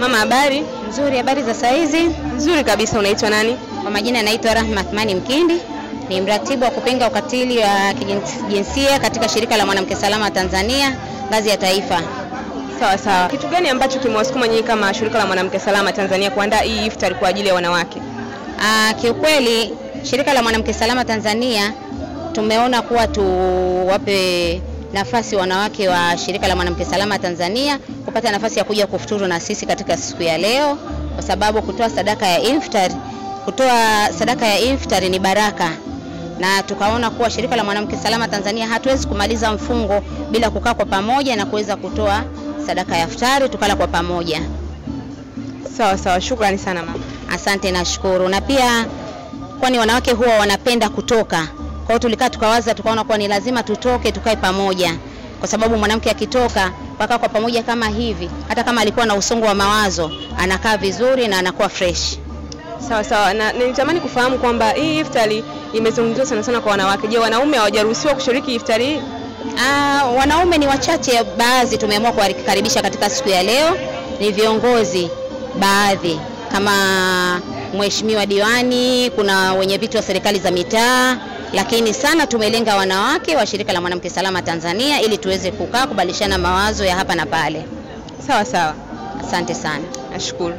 Mama, habari? Nzuri, habari za saizi? Nzuri kabisa. Unaitwa nani? Kwa majina naitwa Rahma Athmani Mkindi, ni mratibu wa kupinga ukatili wa kijinsia katika shirika la mwanamke salama Tanzania ngazi ya taifa. Sawa sawa. Kitu gani ambacho kimewasukuma nyinyi kama shirika la mwanamke salama Tanzania kuandaa hii iftari kwa ajili ya wanawake? Kiukweli shirika la mwanamke salama Tanzania tumeona kuwa tuwape nafasi wanawake wa shirika la mwanamke salama Tanzania kupata nafasi ya kuja kufuturu na sisi katika siku ya leo, kwa sababu kutoa sadaka ya iftari ni baraka, na tukaona kuwa shirika la mwanamke salama Tanzania hatuwezi kumaliza mfungo bila kukaa kwa pamoja na kuweza kutoa sadaka ya iftari tukala kwa pamoja. Sawa sawa, shukrani sana mama. Asante na shukuru. Na pia kwani wanawake huwa wanapenda kutoka, kwa hiyo tulikaa tukawaza tukaona kuwa ni lazima tutoke tukae pamoja, kwa sababu mwanamke akitoka mpaka kwa pamoja kama hivi, hata kama alikuwa na usongo wa mawazo anakaa vizuri na anakuwa fresh. Sawa sawa. Na nilitamani kufahamu kwamba hii iftari imezungumziwa sana sana kwa wanawake. Je, wanaume hawajaruhusiwa kushiriki iftari hii? Wanaume ni wachache, baadhi tumeamua kuwakaribisha katika siku ya leo. Ni viongozi baadhi kama mheshimiwa diwani, kuna wenye viti wa serikali za mitaa, lakini sana tumelenga wanawake wa shirika la mwanamke salama Tanzania ili tuweze kukaa kubadilishana mawazo ya hapa na pale. Sawa sawa. Asante sana. Nashukuru.